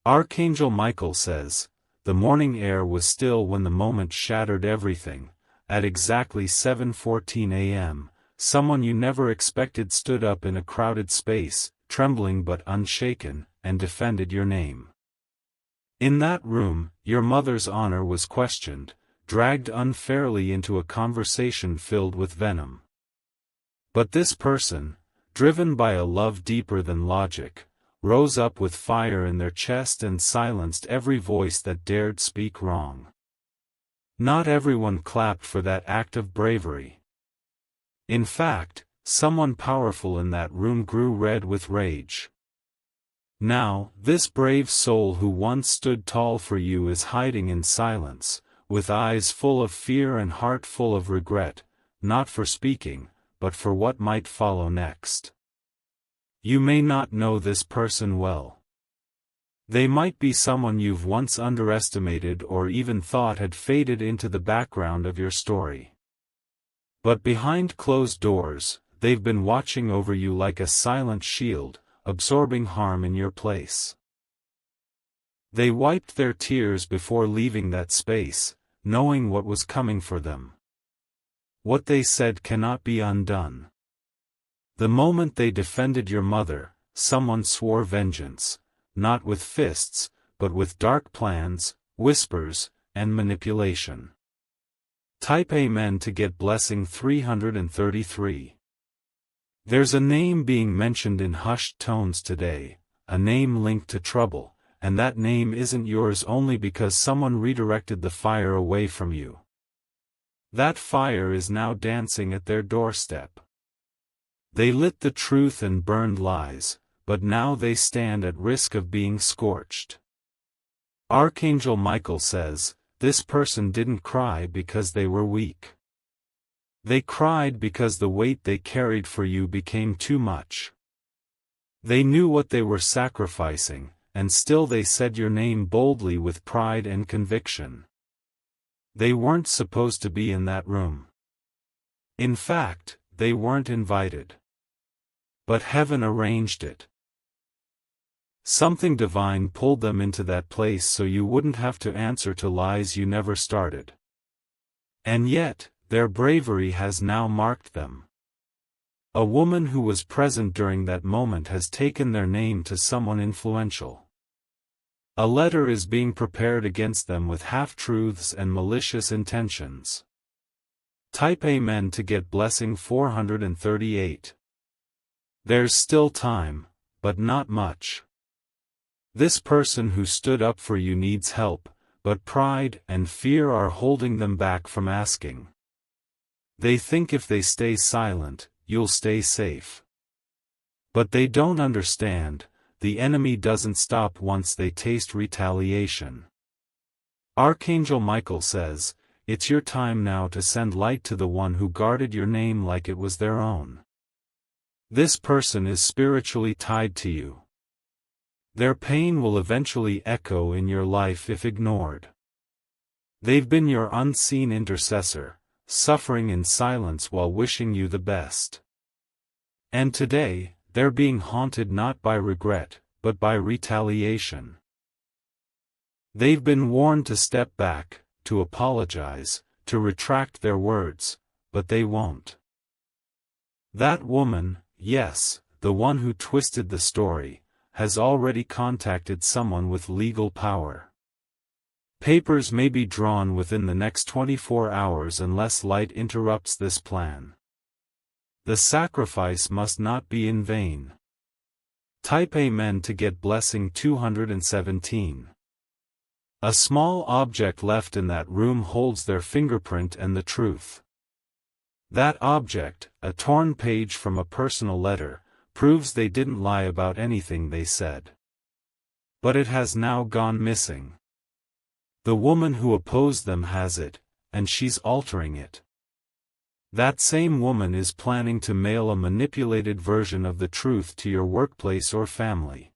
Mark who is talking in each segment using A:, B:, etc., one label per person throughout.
A: Archangel Michael says, the morning air was still when the moment shattered everything. At exactly 7:14 a.m., someone you never expected stood up in a crowded space, trembling but unshaken, and defended your name. In that room, your mother's honor was questioned, dragged unfairly into a conversation filled with venom. But this person, driven by a love deeper than logic, rose up with fire in their chest and silenced every voice that dared speak wrong. Not everyone clapped for that act of bravery. In fact, someone powerful in that room grew red with rage. Now, this brave soul who once stood tall for you is hiding in silence, with eyes full of fear and heart full of regret, not for speaking, but for what might follow next. You may not know this person well. They might be someone you've once underestimated or even thought had faded into the background of your story. But behind closed doors, they've been watching over you like a silent shield, absorbing harm in your place. They wiped their tears before leaving that space, knowing what was coming for them. What they said cannot be undone. The moment they defended your mother, someone swore vengeance, not with fists, but with dark plans, whispers, and manipulation. Type Amen to get blessing 333. There's a name being mentioned in hushed tones today, a name linked to trouble, and that name isn't yours only because someone redirected the fire away from you. That fire is now dancing at their doorstep. They lit the truth and burned lies, but now they stand at risk of being scorched. Archangel Michael says, this person didn't cry because they were weak. They cried because the weight they carried for you became too much. They knew what they were sacrificing, and still they said your name boldly with pride and conviction. They weren't supposed to be in that room. In fact, they weren't invited. But heaven arranged it. Something divine pulled them into that place so you wouldn't have to answer to lies you never started. And yet, their bravery has now marked them. A woman who was present during that moment has taken their name to someone influential. A letter is being prepared against them with half-truths and malicious intentions. Type Amen to get blessing 438. There's still time, but not much. This person who stood up for you needs help, but pride and fear are holding them back from asking. They think if they stay silent, you'll stay safe. But they don't understand, the enemy doesn't stop once they taste retaliation. Archangel Michael says, it's your time now to send light to the one who guarded your name like it was their own. This person is spiritually tied to you. Their pain will eventually echo in your life if ignored. They've been your unseen intercessor, suffering in silence while wishing you the best. And today, they're being haunted not by regret, but by retaliation. They've been warned to step back, to apologize, to retract their words, but they won't. That woman, yes, the one who twisted the story, has already contacted someone with legal power. Papers may be drawn within the next 24 hours unless light interrupts this plan. The sacrifice must not be in vain. Type Amen to get blessing 217. A small object left in that room holds their fingerprint and the truth. That object, a torn page from a personal letter, proves they didn't lie about anything they said. But it has now gone missing. The woman who opposed them has it, and she's altering it. That same woman is planning to mail a manipulated version of the truth to your workplace or family.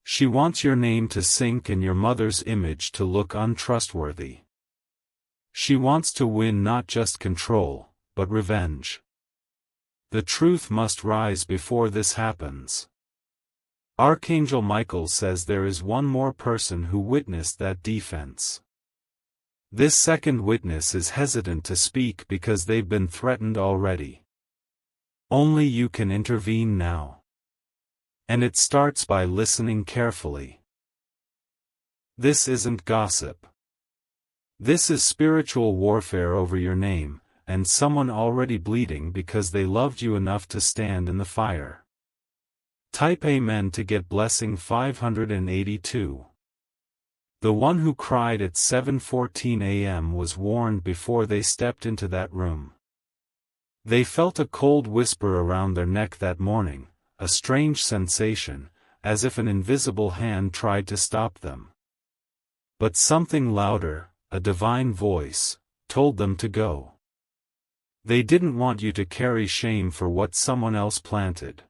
A: She wants your name to sink and your mother's image to look untrustworthy. She wants to win not just control, but revenge. The truth must rise before this happens. Archangel Michael says there is one more person who witnessed that defense. This second witness is hesitant to speak because they've been threatened already. Only you can intervene now. And it starts by listening carefully. This isn't gossip. This is spiritual warfare over your name, and someone already bleeding because they loved you enough to stand in the fire. Type Amen to get blessing 582. The one who cried at 7:14 a.m. was warned before they stepped into that room. They felt a cold whisper around their neck that morning, a strange sensation, as if an invisible hand tried to stop them. But something louder, a divine voice, told them to go. They didn't want you to carry shame for what someone else planted.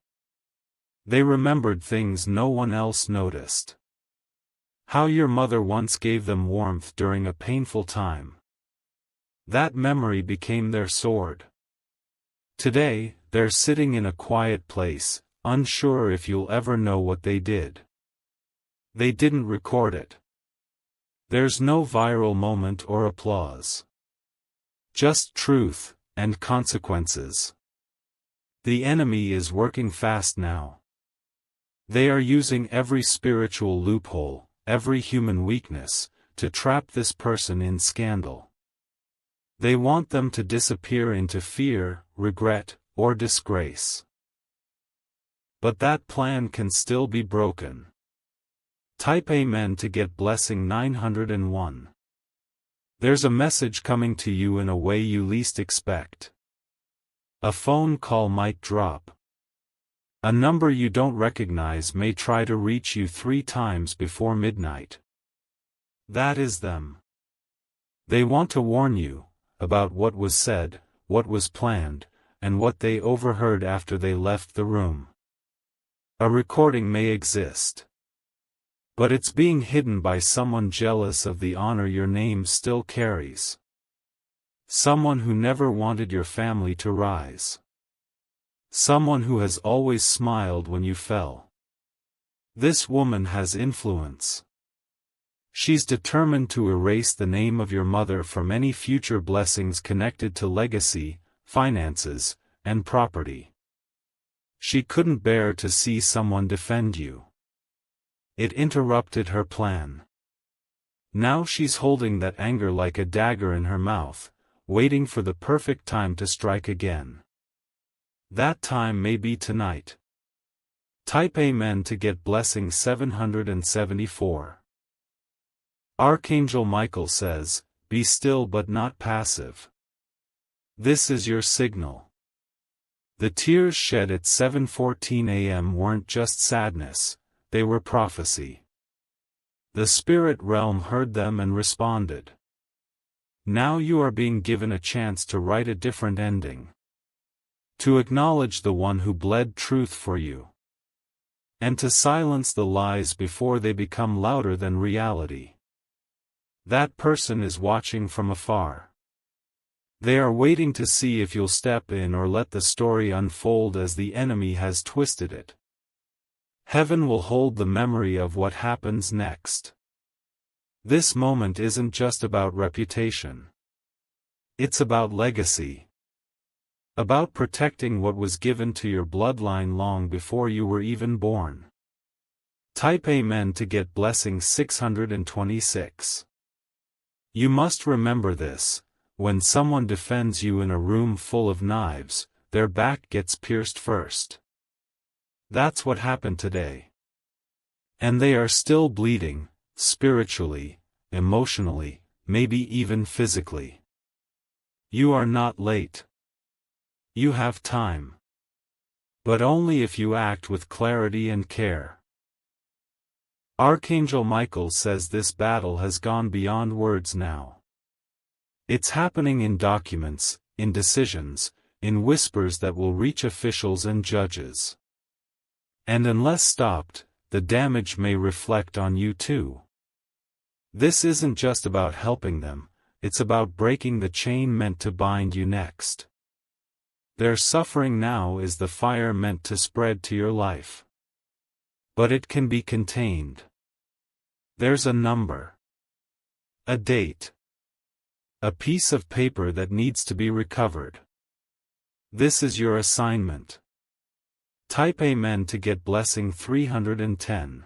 A: They remembered things no one else noticed. How your mother once gave them warmth during a painful time. That memory became their sword. Today, they're sitting in a quiet place, unsure if you'll ever know what they did. They didn't record it. There's no viral moment or applause. Just truth, and consequences. The enemy is working fast now. They are using every spiritual loophole, every human weakness, to trap this person in scandal. They want them to disappear into fear, regret, or disgrace. But that plan can still be broken. Type Amen to get blessing 901. There's a message coming to you in a way you least expect. A phone call might drop. A number you don't recognize may try to reach you 3 times before midnight. That is them. They want to warn you about what was said, what was planned, and what they overheard after they left the room. A recording may exist. But it's being hidden by someone jealous of the honor your name still carries. Someone who never wanted your family to rise. Someone who has always smiled when you fell. This woman has influence. She's determined to erase the name of your mother from any future blessings connected to legacy, finances, and property. She couldn't bear to see someone defend you. It interrupted her plan. Now she's holding that anger like a dagger in her mouth, waiting for the perfect time to strike again. That time may be tonight. Type Amen to get blessing 774. Archangel Michael says, be still but not passive. This is your signal. The tears shed at 7:14 a.m. weren't just sadness, they were prophecy. The spirit realm heard them and responded. Now you are being given a chance to write a different ending. To acknowledge the one who bled truth for you. And to silence the lies before they become louder than reality. That person is watching from afar. They are waiting to see if you'll step in or let the story unfold as the enemy has twisted it. Heaven will hold the memory of what happens next. This moment isn't just about reputation. It's about legacy. About protecting what was given to your bloodline long before you were even born. Type Amen to get blessing 626. You must remember this, when someone defends you in a room full of knives, their back gets pierced first. That's what happened today. And they are still bleeding, spiritually, emotionally, maybe even physically. You are not late. You have time. But only if you act with clarity and care. Archangel Michael says this battle has gone beyond words now. It's happening in documents, in decisions, in whispers that will reach officials and judges. And unless stopped, the damage may reflect on you too. This isn't just about helping them, it's about breaking the chain meant to bind you next. Their suffering now is the fire meant to spread to your life. But it can be contained. There's a number. A date. A piece of paper that needs to be recovered. This is your assignment. Type Amen to get blessing 310.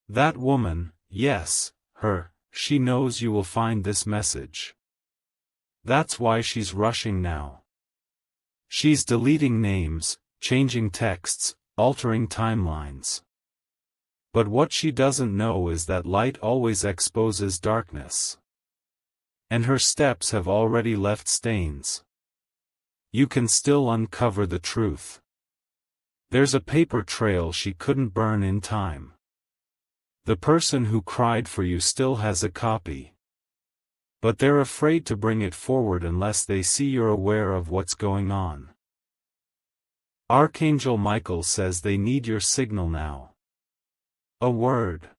A: That woman, yes, her, she knows you will find this message. That's why she's rushing now. She's deleting names, changing texts, altering timelines. But what she doesn't know is that light always exposes darkness. And her steps have already left stains. You can still uncover the truth. There's a paper trail she couldn't burn in time. The person who cried for you still has a copy. But they're afraid to bring it forward unless they see you're aware of what's going on. Archangel Michael says they need your signal now. A word.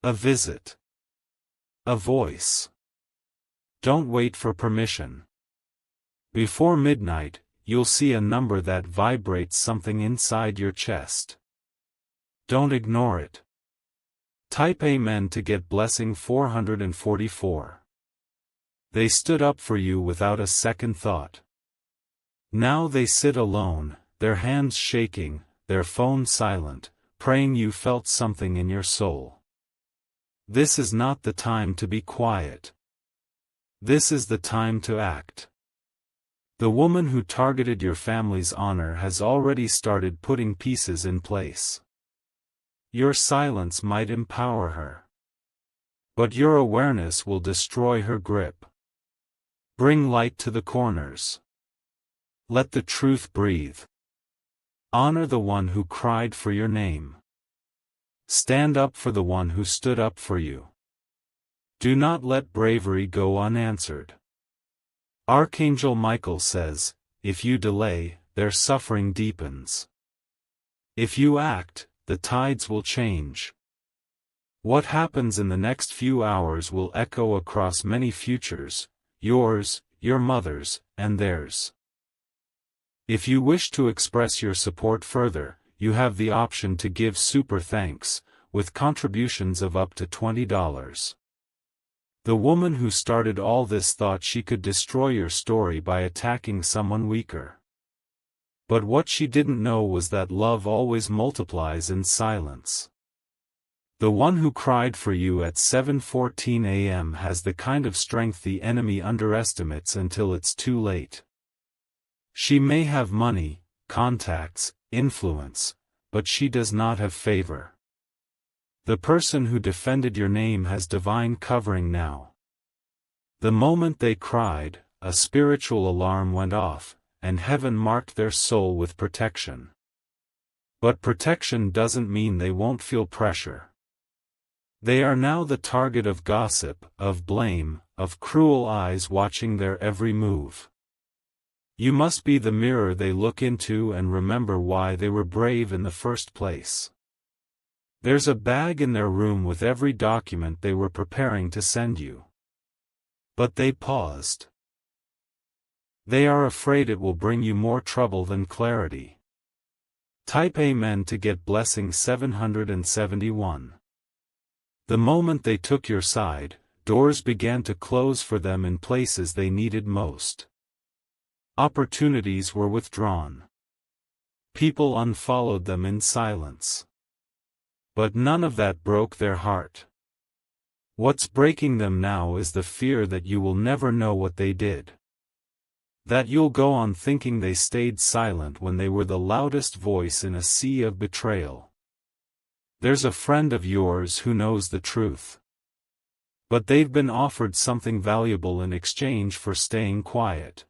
A: A visit. A voice. Don't wait for permission. Before midnight, you'll see a number that vibrates something inside your chest. Don't ignore it. Type Amen to get blessing 444. They stood up for you without a second thought. Now they sit alone, their hands shaking, their phone silent, praying you felt something in your soul. This is not the time to be quiet. This is the time to act. The woman who targeted your family's honor has already started putting pieces in place. Your silence might empower her. But your awareness will destroy her grip. Bring light to the corners. Let the truth breathe. Honor the one who cried for your name. Stand up for the one who stood up for you. Do not let bravery go unanswered. Archangel Michael says, if you delay, their suffering deepens. If you act, the tides will change. What happens in the next few hours will echo across many futures, yours, your mother's, and theirs. If you wish to express your support further, you have the option to give super thanks, with contributions of up to $20. The woman who started all this thought she could destroy your story by attacking someone weaker. But what she didn't know was that love always multiplies in silence. The one who cried for you at 7:14 a.m. has the kind of strength the enemy underestimates until it's too late. She may have money, contacts, influence, but she does not have favor. The person who defended your name has divine covering now. The moment they cried, a spiritual alarm went off, and heaven marked their soul with protection. But protection doesn't mean they won't feel pressure. They are now the target of gossip, of blame, of cruel eyes watching their every move. You must be the mirror they look into and remember why they were brave in the first place. There's a bag in their room with every document they were preparing to send you. But they paused. They are afraid it will bring you more trouble than clarity. Type Amen to get blessing 771. The moment they took your side, doors began to close for them in places they needed most. Opportunities were withdrawn. People unfollowed them in silence. But none of that broke their heart. What's breaking them now is the fear that you will never know what they did. That you'll go on thinking they stayed silent when they were the loudest voice in a sea of betrayal. There's a friend of yours who knows the truth. But they've been offered something valuable in exchange for staying quiet.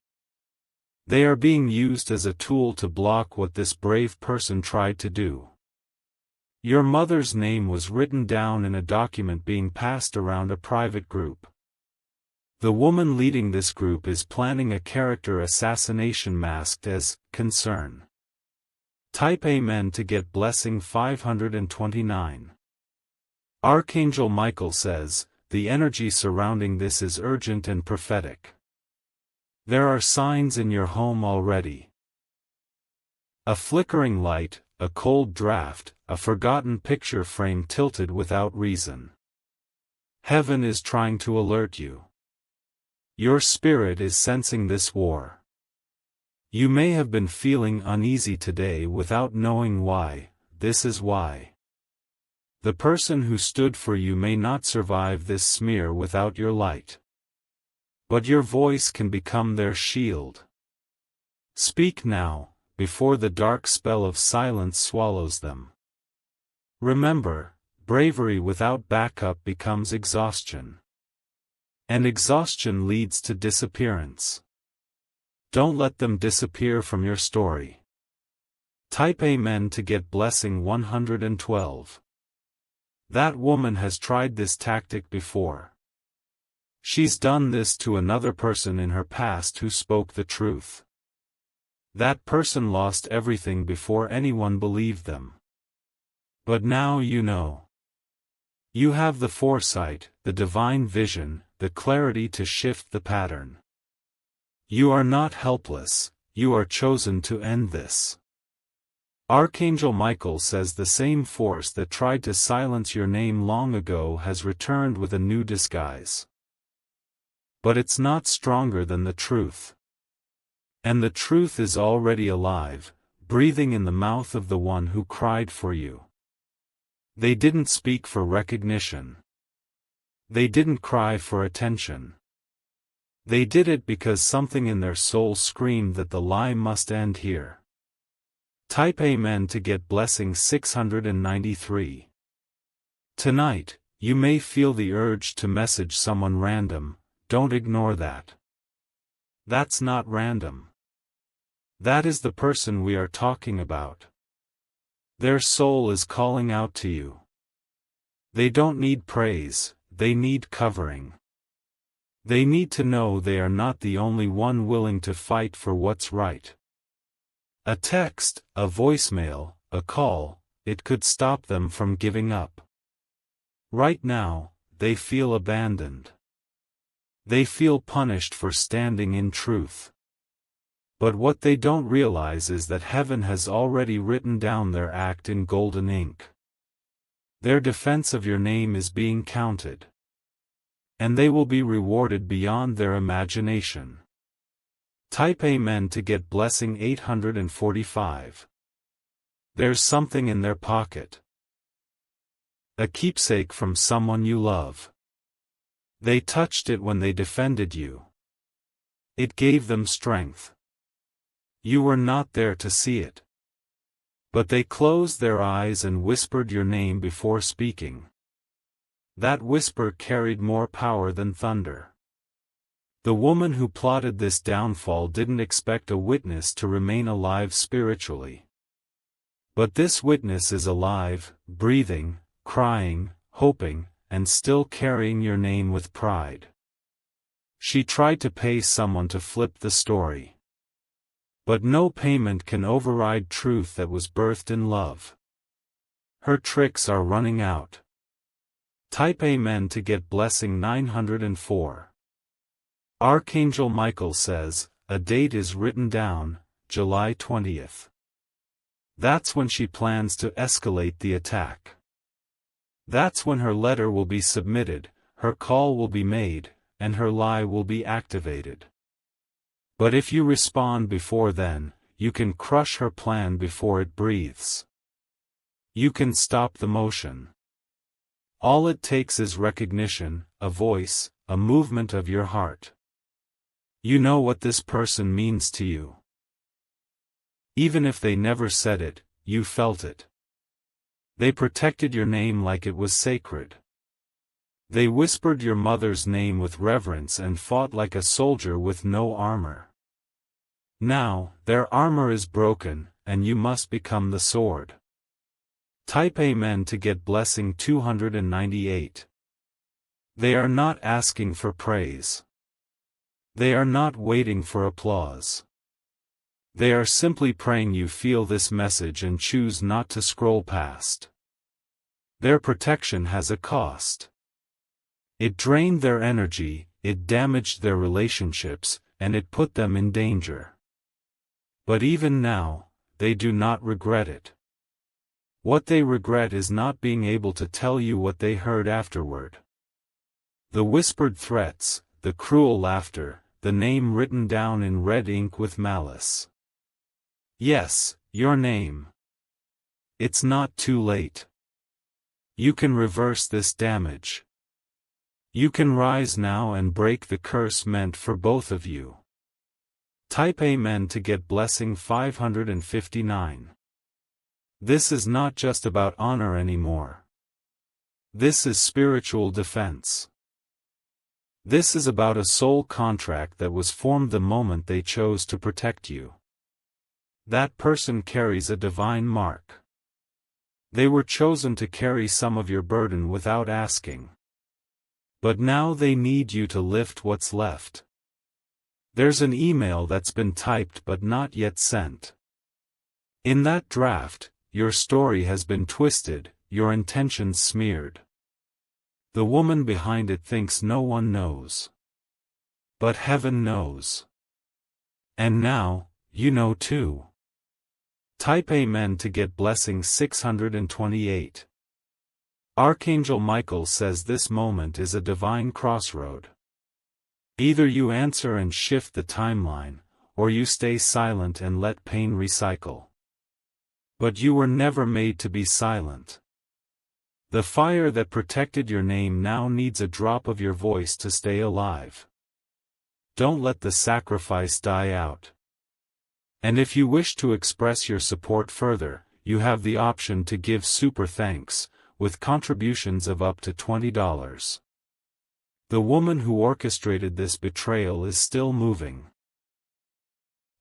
A: They are being used as a tool to block what this brave person tried to do. Your mother's name was written down in a document being passed around a private group. The woman leading this group is planning a character assassination masked as concern. Type Amen to get blessing 529. Archangel Michael says, the energy surrounding this is urgent and prophetic. There are signs in your home already. A flickering light, a cold draft, a forgotten picture frame tilted without reason. Heaven is trying to alert you. Your spirit is sensing this war. You may have been feeling uneasy today without knowing why. This is why. The person who stood for you may not survive this smear without your light. But your voice can become their shield. Speak now, before the dark spell of silence swallows them. Remember, bravery without backup becomes exhaustion. And exhaustion leads to disappearance. Don't let them disappear from your story. Type Amen to get blessing 112. That woman has tried this tactic before. She's done this to another person in her past who spoke the truth. That person lost everything before anyone believed them. But now you know. You have the foresight, the divine vision, the clarity to shift the pattern. You are not helpless, you are chosen to end this. Archangel Michael says the same force that tried to silence your name long ago has returned with a new disguise. But it's not stronger than the truth. And the truth is already alive, breathing in the mouth of the one who cried for you. They didn't speak for recognition. They didn't cry for attention. They did it because something in their soul screamed that the lie must end here. Type Amen to get blessing 693. Tonight, you may feel the urge to message someone random. Don't ignore that. That's not random. That is the person we are talking about. Their soul is calling out to you. They don't need praise, they need covering. They need to know they are not the only one willing to fight for what's right. A text, a voicemail, a call, it could stop them from giving up. Right now, they feel abandoned. They feel punished for standing in truth. But what they don't realize is that heaven has already written down their act in golden ink. Their defense of your name is being counted. And they will be rewarded beyond their imagination. Type Amen to get blessing 845. There's something in their pocket. A keepsake from someone you love. They touched it when they defended you. It gave them strength. You were not there to see it. But they closed their eyes and whispered your name before speaking. That whisper carried more power than thunder. The woman who plotted this downfall didn't expect a witness to remain alive spiritually. But this witness is alive, breathing, crying, hoping, and still carrying your name with pride. She tried to pay someone to flip the story. But no payment can override truth that was birthed in love. Her tricks are running out. Type Amen to get blessing 904. Archangel Michael says, a date is written down, July 20th. That's when she plans to escalate the attack. That's when her letter will be submitted, her call will be made, and her lie will be activated. But if you respond before then, you can crush her plan before it breathes. You can stop the motion. All it takes is recognition, a voice, a movement of your heart. You know what this person means to you. Even if they never said it, you felt it. They protected your name like it was sacred. They whispered your mother's name with reverence and fought like a soldier with no armor. Now, their armor is broken, and you must become the sword. Type Amen to get blessing 298. They are not asking for praise. They are not waiting for applause. They are simply praying you feel this message and choose not to scroll past. Their protection has a cost. It drained their energy, it damaged their relationships, and it put them in danger. But even now, they do not regret it. What they regret is not being able to tell you what they heard afterward. The whispered threats, the cruel laughter, the name written down in red ink with malice. Yes, your name. It's not too late. You can reverse this damage. You can rise now and break the curse meant for both of you. Type Amen to get blessing 559. This is not just about honor anymore. This is spiritual defense. This is about a soul contract that was formed the moment they chose to protect you. That person carries a divine mark. They were chosen to carry some of your burden without asking. But now they need you to lift what's left. There's an email that's been typed but not yet sent. In that draft, your story has been twisted, your intentions smeared. The woman behind it thinks no one knows. But heaven knows. And now, you know too. Type Amen to get blessing 628. Archangel Michael says this moment is a divine crossroad. Either you answer and shift the timeline, or you stay silent and let pain recycle. But you were never made to be silent. The fire that protected your name now needs a drop of your voice to stay alive. Don't let the sacrifice die out. And if you wish to express your support further, you have the option to give super thanks, with contributions of up to $20. The woman who orchestrated this betrayal is still moving.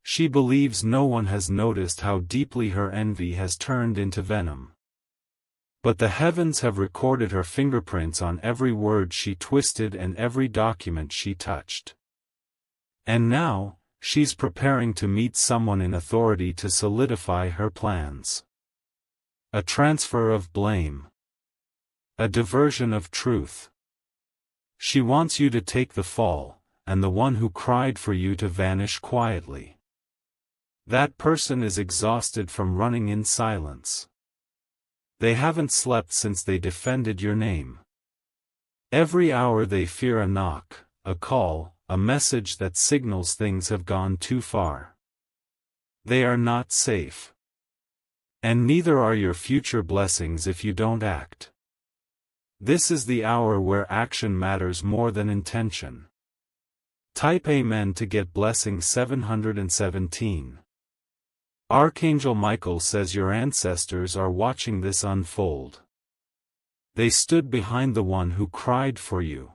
A: She believes no one has noticed how deeply her envy has turned into venom. But the heavens have recorded her fingerprints on every word she twisted and every document she touched. And now, she's preparing to meet someone in authority to solidify her plans. A transfer of blame. A diversion of truth. She wants you to take the fall, and the one who cried for you to vanish quietly. That person is exhausted from running in silence. They haven't slept since they defended your name. Every hour they fear a knock, a call, a message that signals things have gone too far. They are not safe. And neither are your future blessings if you don't act. This is the hour where action matters more than intention. Type Amen to get blessing 717. Archangel Michael says your ancestors are watching this unfold. They stood behind the one who cried for you.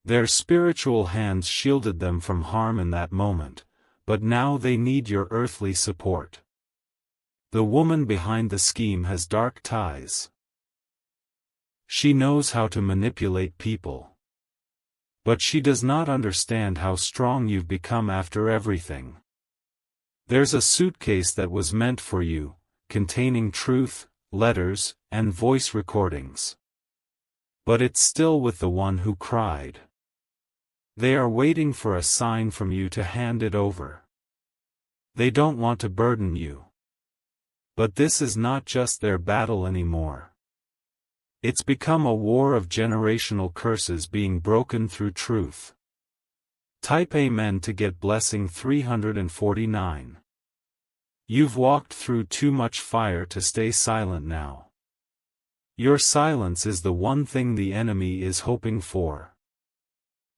A: Their spiritual hands shielded them from harm in that moment, but now they need your earthly support. The woman behind the scheme has dark ties. She knows how to manipulate people. But she does not understand how strong you've become after everything. There's a suitcase that was meant for you, containing truth, letters, and voice recordings. But it's still with the one who cried. They are waiting for a sign from you to hand it over. They don't want to burden you. But this is not just their battle anymore. It's become a war of generational curses being broken through truth. Type Amen to get blessing 349. You've walked through too much fire to stay silent now. Your silence is the one thing the enemy is hoping for.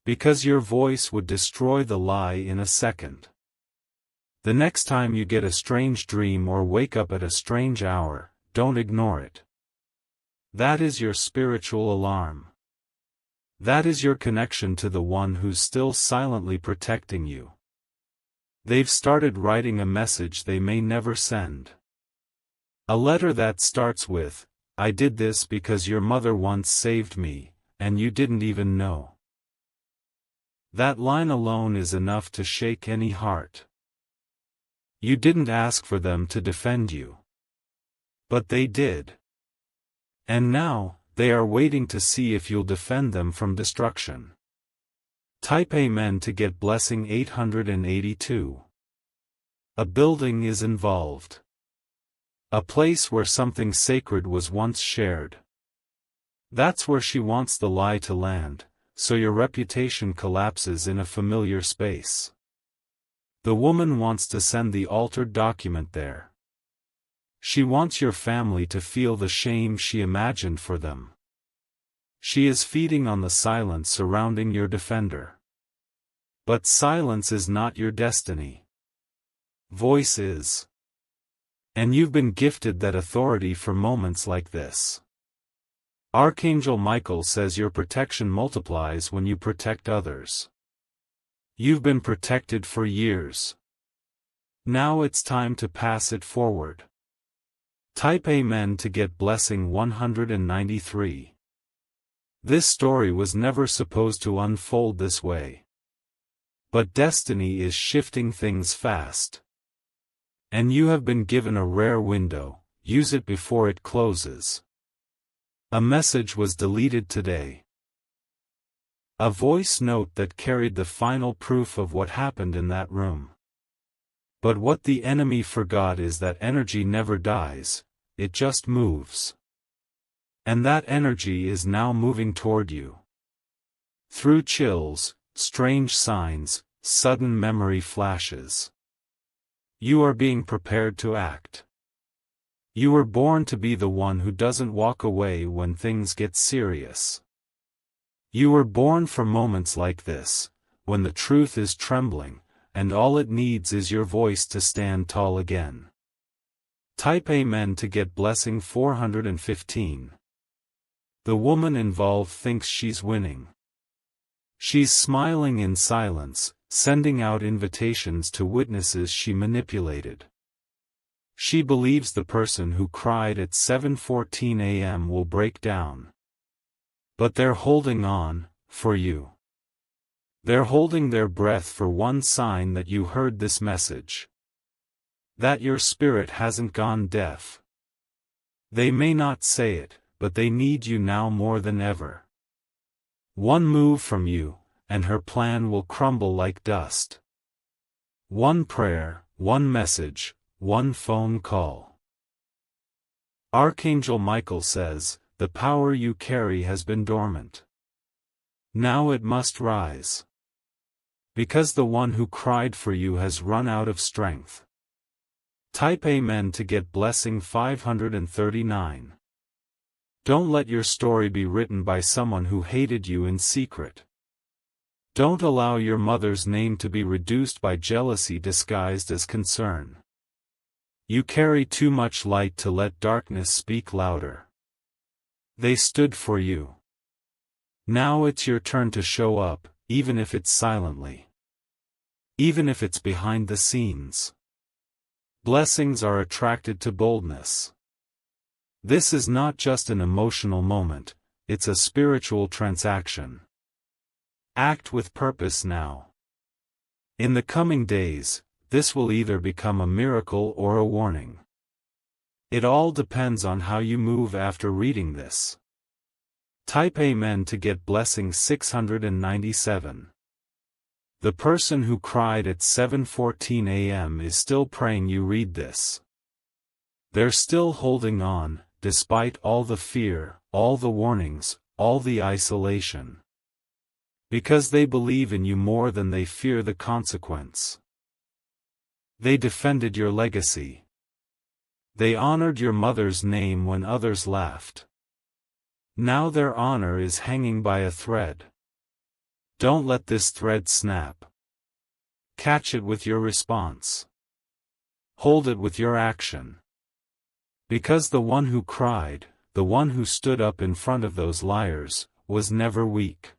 A: Because your voice would destroy the lie in a second. The next time you get a strange dream or wake up at a strange hour, don't ignore it. That is your spiritual alarm. That is your connection to the one who's still silently protecting you. They've started writing a message they may never send. A letter that starts with, "I did this because your mother once saved me, and you didn't even know." That line alone is enough to shake any heart. You didn't ask for them to defend you. But they did. And now, they are waiting to see if you'll defend them from destruction. Type Amen to get blessing 882. A building is involved. A place where something sacred was once shared. That's where she wants the lie to land, so your reputation collapses in a familiar space. The woman wants to send the altered document there. She wants your family to feel the shame she imagined for them. She is feeding on the silence surrounding your defender. But silence is not your destiny. Voice is. And you've been gifted that authority for moments like this. Archangel Michael says your protection multiplies when you protect others. You've been protected for years. Now it's time to pass it forward. Type Amen to get blessing 193. This story was never supposed to unfold this way. But destiny is shifting things fast. And you have been given a rare window, use it before it closes. A message was deleted today. A voice note that carried the final proof of what happened in that room. But what the enemy forgot is that energy never dies, it just moves. And that energy is now moving toward you. Through chills, strange signs, sudden memory flashes. You are being prepared to act. You were born to be the one who doesn't walk away when things get serious. You were born for moments like this, when the truth is trembling, and all it needs is your voice to stand tall again. Type Amen to get blessing 415. The woman involved thinks she's winning. She's smiling in silence, sending out invitations to witnesses she manipulated. She believes the person who cried at 7:14 a.m. will break down. But they're holding on, for you. They're holding their breath for one sign that you heard this message. That your spirit hasn't gone deaf. They may not say it, but they need you now more than ever. One move from you, and her plan will crumble like dust. One prayer, one message, one phone call. Archangel Michael says, the power you carry has been dormant. Now it must rise. Because the one who cried for you has run out of strength. Type Amen to get blessing 539. Don't let your story be written by someone who hated you in secret. Don't allow your mother's name to be reduced by jealousy disguised as concern. You carry too much light to let darkness speak louder. They stood for you. Now it's your turn to show up, even if it's silently. Even if it's behind the scenes. Blessings are attracted to boldness. This is not just an emotional moment, it's a spiritual transaction. Act with purpose now. In the coming days, this will either become a miracle or a warning. It all depends on how you move after reading this. Type Amen to get blessing 697. The person who cried at 7:14 a.m. is still praying you read this. They're still holding on, despite all the fear, all the warnings, all the isolation. Because they believe in you more than they fear the consequence. They defended your legacy. They honored your mother's name when others laughed. Now their honor is hanging by a thread. Don't let this thread snap. Catch it with your response. Hold it with your action. Because the one who cried, the one who stood up in front of those liars, was never weak.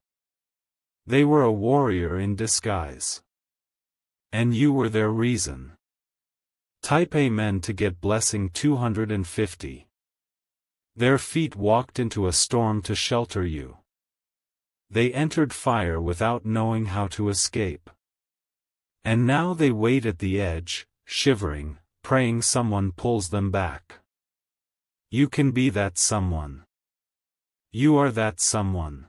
A: They were a warrior in disguise. And you were their reason. Type Amen to get blessing 250. Their feet walked into a storm to shelter you. They entered fire without knowing how to escape. And now they wait at the edge, shivering, praying someone pulls them back. You can be that someone. You are that someone.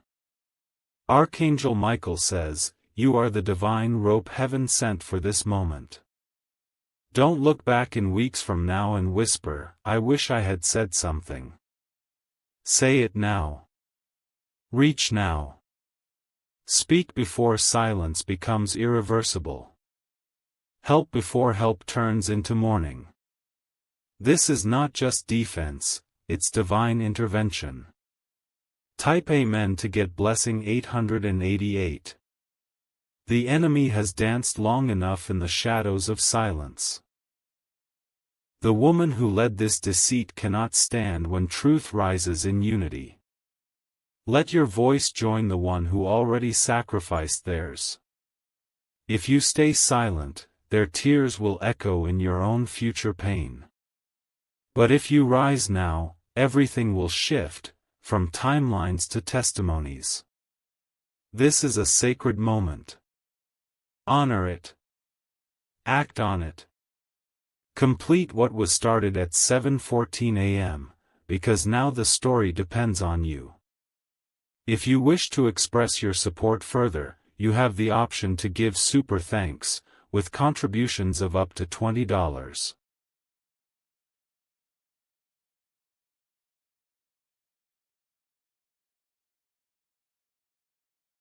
A: Archangel Michael says, you are the divine rope heaven sent for this moment. Don't look back in weeks from now and whisper, "I wish I had said something." Say it now. Reach now. Speak before silence becomes irreversible. Help before help turns into mourning. This is not just defense, it's divine intervention. Type Amen to get blessing 888. The enemy has danced long enough in the shadows of silence. The woman who led this deceit cannot stand when truth rises in unity. Let your voice join the one who already sacrificed theirs. If you stay silent, their tears will echo in your own future pain. But if you rise now, everything will shift, from timelines to testimonies. This is a sacred moment. Honor it. Act on it. Complete what was started at 7:14 a.m., because now the story depends on you. If you wish to express your support further, you have the option to give super thanks, with contributions of up to $20.